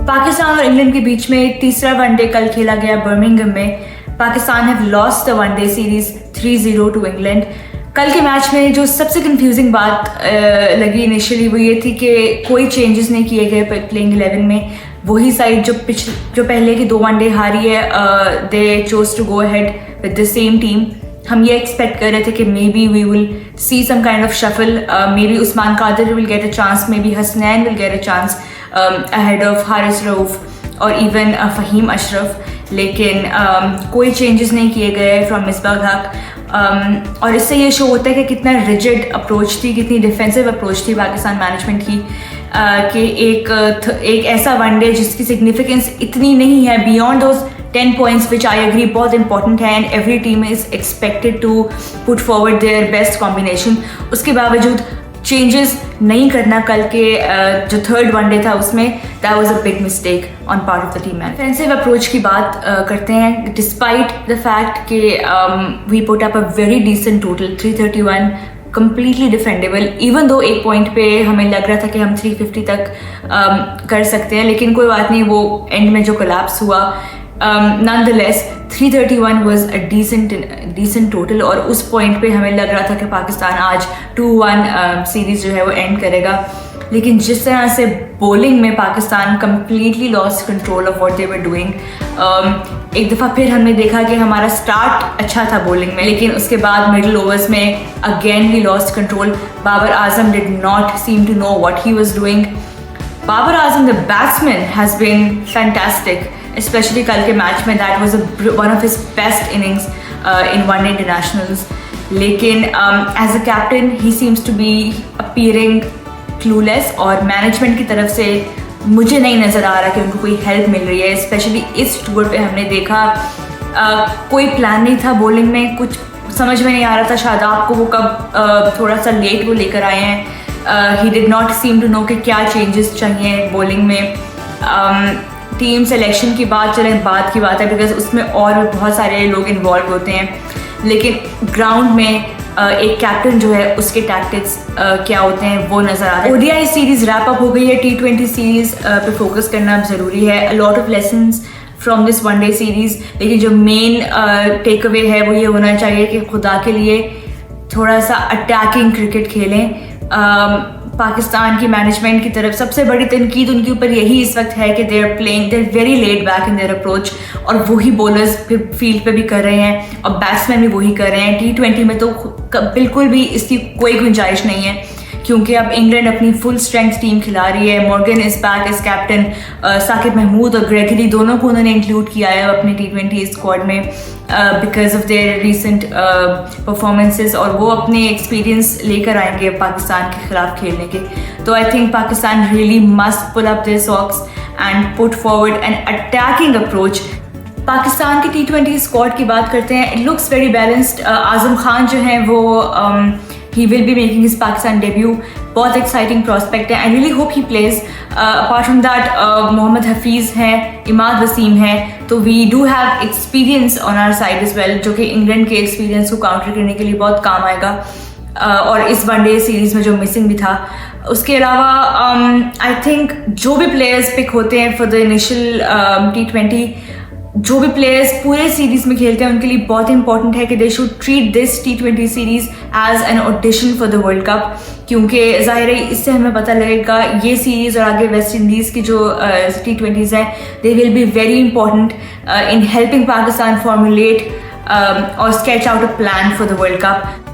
पाकिस्तान और इंग्लैंड के बीच में तीसरा वनडे कल खेला गया बर्मिंघम में। Pakistan have lost the one day series 3-0 to England. कल के मैच में जो सबसे कंफ्यूजिंग बात लगी इनिशियली वो ये थी कि कोई चेंजेस नहीं किए गए प्लेइंग 11 में। वही साइड जो पहले की 2 वनडे हारी है, they chose to go ahead with the same team. हम ये एक्सपेक्ट कर रहे थे कि maybe we will see some kind of shuffle, maybe Usman Qadir will get a chance, maybe Hasnain will get a chance ahead of Haris Rauf और even Faheem Ashraf. लेकिन कोई changes नहीं किए गए फ्रॉम मिसबाह हक। और इससे ये शो होता है कि कितना रिजिड अप्रोच थी, कितनी डिफेंसिव अप्रोच थी पाकिस्तान मैनेजमेंट की, कि एक ऐसा वनडे जिसकी सिग्निफिकेंस इतनी नहीं है beyond those 10 points which I agree बहुत इंपॉर्टेंट है and every team is expected to put forward their best combination. उसके बावजूद चेंजेस नहीं करना कल के जो थर्ड वनडे था उसमें, that was a big mistake on part of the team. Defensive approach की बात करते हैं। डिस्पाइट द फैक्ट कि we put up a very decent total 331, completely defendable, even though एक पॉइंट पे हमें लग रहा था कि हम 350 तक कर सकते हैं, लेकिन कोई बात नहीं, वो एंड में जो कोलैप्स हुआ। nonetheless 331 was a decent total और उस पॉइंट पे हमें लग रहा था कि पाकिस्तान आज 2-1 सीरीज जो है वो एंड करेगा। लेकिन जिस तरह से बॉलिंग में Pakistan completely lost control of what they were doing, एक दफ़ा फिर हमने देखा कि हमारा स्टार्ट अच्छा था बॉलिंग में, लेकिन उसके बाद मिडिल ओवर्स में again we lost control. Babar Azam did not seem to know what he was doing. Babar Azam the batsman has been fantastic, especially कल के मैच में। That was one of his best innings in one day internationals. लेकिन as a captain he seems to be appearing clueless और management की तरफ से मुझे नहीं नज़र आ रहा कि उनको कोई हेल्प मिल रही है। स्पेशली इस टूर पे हमने देखा कोई प्लान नहीं था बॉलिंग में, कुछ समझ में नहीं आ रहा था शायद आपको वो कब थोड़ा सा लेट वो लेकर आए हैं। He did not seem to know कि क्या चेंजेस चाहिए बॉलिंग में। टीम सिलेक्शन की बात चलें, बाद की बात है, बिकॉज उसमें और भी बहुत सारे लोग इन्वॉल्व होते हैं, लेकिन ग्राउंड में एक कैप्टन जो है उसके टैक्टिक्स क्या होते हैं वो नज़र आता है। ओडीआई सीरीज रैप अप हो गई है, T20 सीरीज पे फोकस करना ज़रूरी है। A lot of lessons from this one day series, लेकिन जो मेन टेक अवे है वो ये होना चाहिए कि खुदा के लिए थोड़ा सा अटैकिंग क्रिकेट खेलें। पाकिस्तान की मैनेजमेंट की तरफ सबसे बड़ी तनकीद उनके ऊपर यही इस वक्त है कि they are very laid back in their approach, और वही बॉलर्स फील्ड पे भी कर रहे हैं और बैट्समैन भी वही कर रहे हैं। T20 में तो बिल्कुल भी इसकी कोई गुंजाइश नहीं है, क्योंकि अब इंग्लैंड अपनी फुल स्ट्रेंथ टीम खिला रही है। Morgan is back as captain, Saqib Mahmood और ग्रेगरी दोनों को उन्होंने इंक्लूड किया है अपने T20 स्क्वाड में because of their recent performances, और वो अपने एक्सपीरियंस लेकर आएंगे पाकिस्तान के खिलाफ खेलने के। तो I think Pakistan really must pull up their socks and put forward an attacking approach. Pakistan की T20 स्क्वाड की बात करते हैं। It looks very balanced. Azam Khan जो हैं वो he will be making his Pakistan debut, बहुत एक्साइटिंग प्रॉस्पेक्ट है। I really hope he plays. Apart from that Mohammad Hafeez हैं, इमाद वसीम हैं, तो we do have experience on our side as well, जो कि इंग्लैंड के एक्सपीरियंस को काउंटर करने के लिए बहुत काम आएगा। और इस वनडे सीरीज़ में जो मिसिंग भी था। उसके अलावा आई थिंक जो भी प्लेयर्स पिक होते हैं फॉर द इनिशियल T20, जो भी प्लेयर्स पूरे सीरीज में खेलते हैं उनके लिए बहुत इंपॉर्टेंट है कि they should treat this T20 series as an audition for the world cup, क्योंकि ज़ाहिर है इससे हमें पता लगेगा ये सीरीज़ और आगे वेस्ट इंडीज़ की जो T20s हैं, they will be very important in helping Pakistan formulate और sketch out a plan for the world cup.